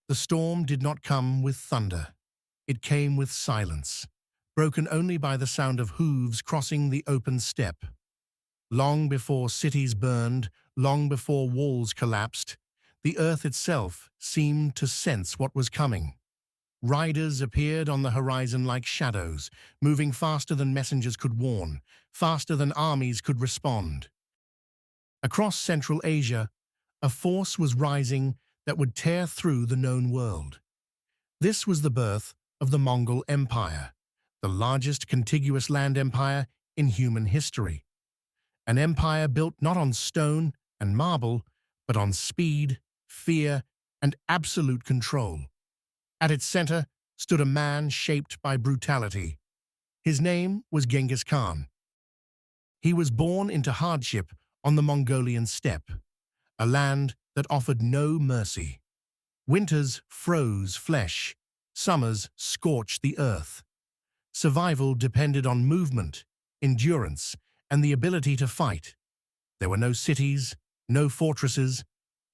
The storm did not come with thunder. It came with silence, broken only by the sound of hooves crossing the open steppe. Long before cities burned, long before walls collapsed, the earth itself seemed to sense what was coming. Riders appeared on the horizon like shadows, moving faster than messengers could warn, faster than armies could respond. Across Central Asia, a force was rising that would tear through the known world. This was the birth of the Mongol Empire, the largest contiguous land empire in human history. An empire built not on stone and marble, but on speed, fear, and absolute control. At its center stood a man shaped by brutality. His name was Genghis Khan. He was born into hardship on the Mongolian steppe, a land that offered no mercy. Winters froze flesh, summers scorched the earth. Survival depended on movement, endurance, and the ability to fight. There were no cities, no fortresses,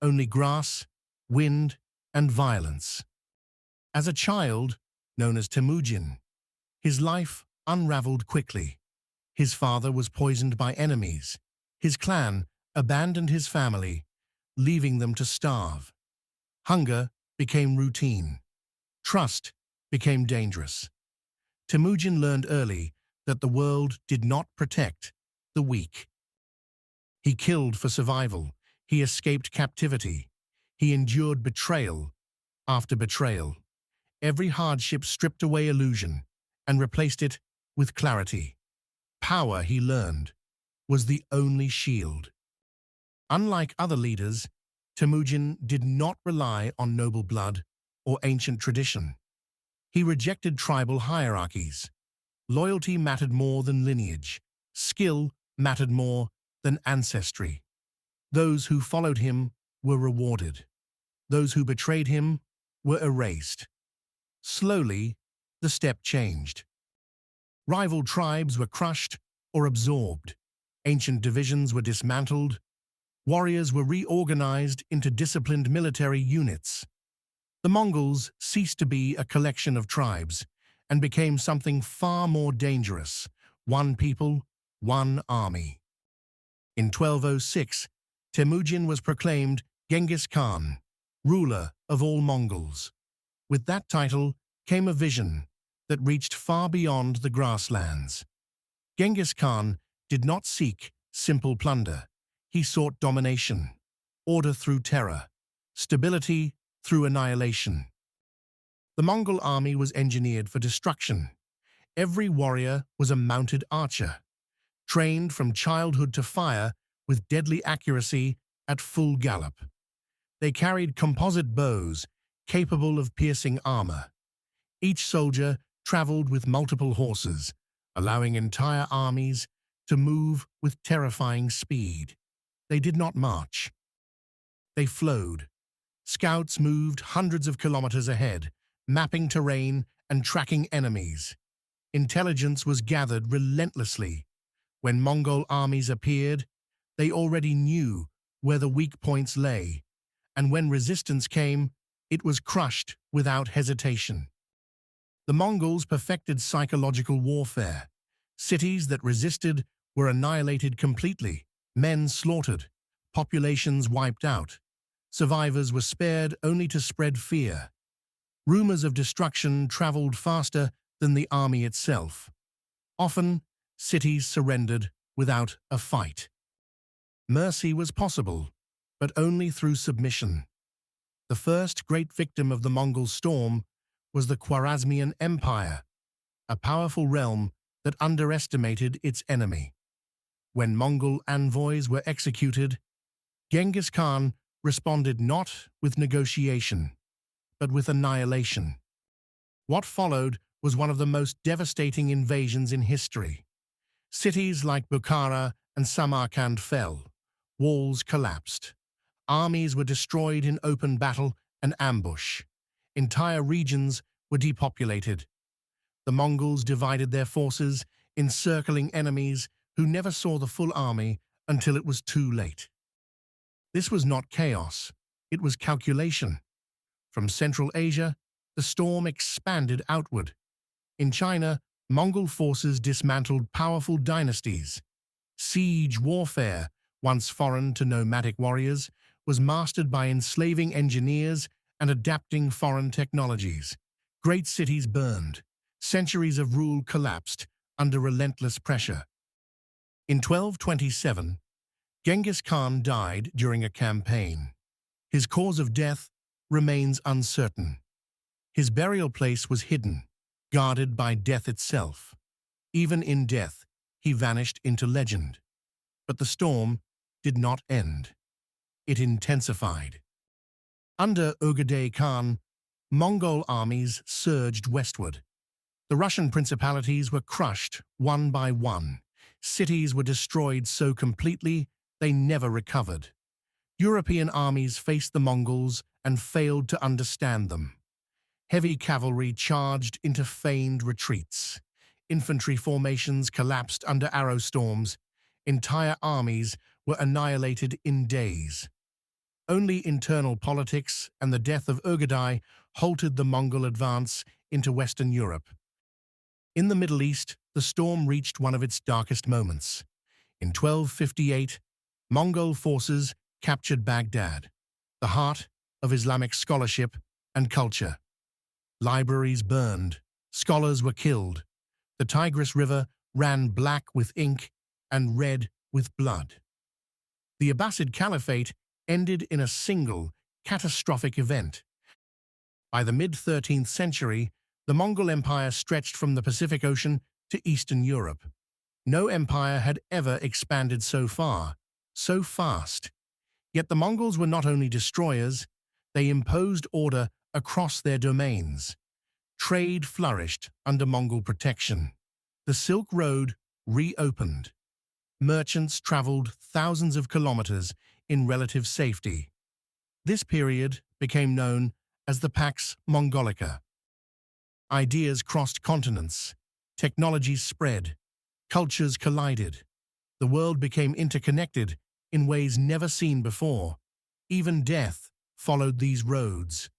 only grass, wind, and violence. As a child, known as Temujin, his life unraveled quickly. His father was poisoned by enemies. His clan abandoned his family, leaving them to starve. Hunger became routine. Trust became dangerous. Temujin learned early that the world did not protect the weak. He killed for survival. He escaped captivity. He endured betrayal after betrayal. Every hardship stripped away illusion and replaced it with clarity. Power, he learned, was the only shield. Unlike other leaders, Temujin did not rely on noble blood or ancient tradition. He rejected tribal hierarchies. Loyalty mattered more than lineage. Skill mattered more than ancestry. Those who followed him were rewarded. Those who betrayed him were erased. Slowly, the steppe changed. Rival tribes were crushed or absorbed. Ancient divisions were dismantled. Warriors were reorganized into disciplined military units. The Mongols ceased to be a collection of tribes and became something far more dangerous: one people, one army. In 1206, Temujin was proclaimed Genghis Khan, ruler of all Mongols. With that title came a vision that reached far beyond the grasslands. Genghis Khan did not seek simple plunder. He sought domination, order through terror, stability through annihilation. The Mongol army was engineered for destruction. Every warrior was a mounted archer, trained from childhood to fire with deadly accuracy at full gallop. They carried composite bows capable of piercing armor. Each soldier traveled with multiple horses, allowing entire armies to move with terrifying speed. They did not march. They flowed. Scouts moved hundreds of kilometers ahead, mapping terrain and tracking enemies. Intelligence was gathered relentlessly. When Mongol armies appeared, they already knew where the weak points lay, and when resistance came, it was crushed without hesitation. The Mongols perfected psychological warfare. Cities that resisted were annihilated completely, men slaughtered, populations wiped out. Survivors were spared only to spread fear. Rumors of destruction traveled faster than the army itself. Often, cities surrendered without a fight. Mercy was possible, but only through submission. The first great victim of the Mongol storm was the Khwarezmian Empire, a powerful realm that underestimated its enemy. When Mongol envoys were executed, Genghis Khan responded not with negotiation, but with annihilation. What followed was one of the most devastating invasions in history. Cities like Bukhara and Samarkand fell. Walls collapsed. Armies were destroyed in open battle and ambush. Entire regions were depopulated. The Mongols divided their forces, encircling enemies who never saw the full army until it was too late. This was not chaos, it was calculation. From Central Asia, the storm expanded outward. In China, Mongol forces dismantled powerful dynasties. Siege warfare, once foreign to nomadic warriors, was mastered by enslaving engineers and adapting foreign technologies. Great cities burned. Centuries of rule collapsed under relentless pressure. In 1227, Genghis Khan died during a campaign. His cause of death remains uncertain. His burial place was hidden, guarded by death itself. Even in death, he vanished into legend. But the storm did not end. It intensified. Under Ögedei Khan, Mongol armies surged westward. The Russian principalities were crushed one by one. Cities were destroyed so completely they never recovered. European armies faced the Mongols and failed to understand them. Heavy cavalry charged into feigned retreats. Infantry formations collapsed under arrow storms. Entire armies were annihilated in days. Only internal politics and the death of Ögedei halted the Mongol advance into Western Europe. In the Middle East, the storm reached one of its darkest moments. In 1258, Mongol forces captured Baghdad, the heart of Islamic scholarship and culture. Libraries burned, scholars were killed. The Tigris River ran black with ink and red with blood. The Abbasid Caliphate ended in a single, catastrophic event. By the mid-13th century, the Mongol Empire stretched from the Pacific Ocean to Eastern Europe. No empire had ever expanded so far, so fast. Yet the Mongols were not only destroyers, they imposed order across their domains. Trade flourished under Mongol protection. The Silk Road reopened. Merchants traveled thousands of kilometers in relative safety. This period became known as the Pax Mongolica. Ideas crossed continents, technologies spread, cultures collided. The world became interconnected in ways never seen before. Even death followed these roads.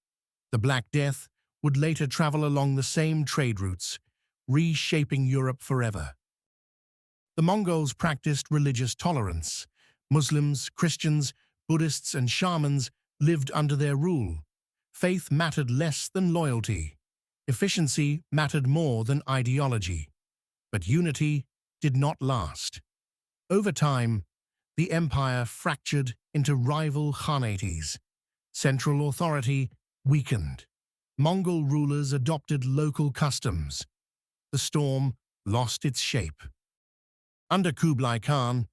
The Black Death would later travel along the same trade routes, reshaping Europe forever. The Mongols practiced religious tolerance. Muslims, Christians, Buddhists, and shamans lived under their rule. Faith mattered less than loyalty. Efficiency mattered more than ideology. But unity did not last. Over time, the empire fractured into rival khanates. Central authority weakened. Mongol rulers adopted local customs. The storm lost its shape. Under Kublai Khan,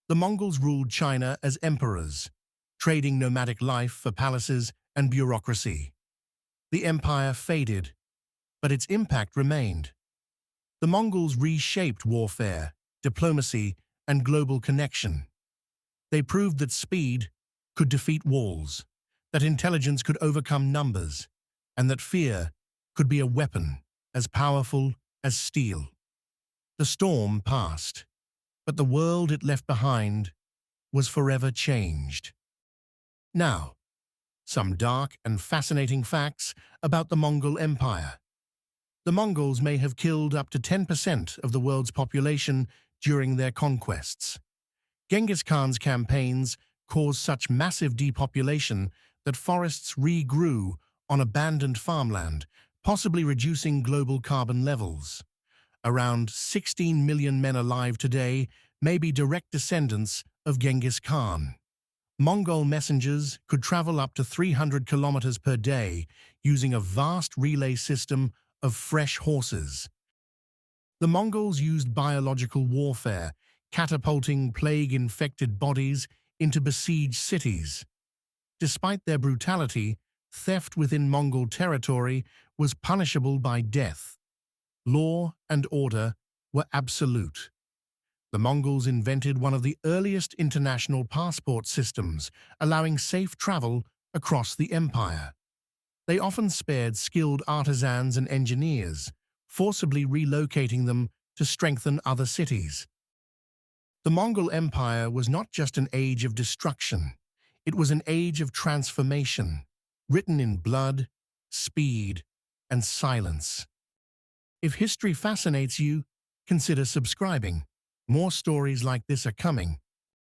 the Mongols ruled China as emperors, trading nomadic life for palaces and bureaucracy. The empire faded, but its impact remained. The Mongols reshaped warfare, diplomacy, and global connection. They proved that speed could defeat walls, that intelligence could overcome numbers, and that fear could be a weapon as powerful as steel. The storm passed, but the world it left behind was forever changed. Now, some dark and fascinating facts about the Mongol Empire. The Mongols may have killed up to 10% of the world's population during their conquests. Genghis Khan's campaigns caused such massive depopulation that forests regrew on abandoned farmland, possibly reducing global carbon levels. Around 16 million men alive today may be direct descendants of Genghis Khan. Mongol messengers could travel up to 300 kilometers per day using a vast relay system of fresh horses. The Mongols used biological warfare, catapulting plague-infected bodies into besieged cities. Despite their brutality, theft within Mongol territory was punishable by death. Law and order were absolute. The Mongols invented one of the earliest international passport systems, allowing safe travel across the empire. They often spared skilled artisans and engineers, forcibly relocating them to strengthen other cities. The Mongol Empire was not just an age of destruction, it was an age of transformation. written in blood, speed, and silence. If history fascinates you, consider subscribing. More stories like this are coming.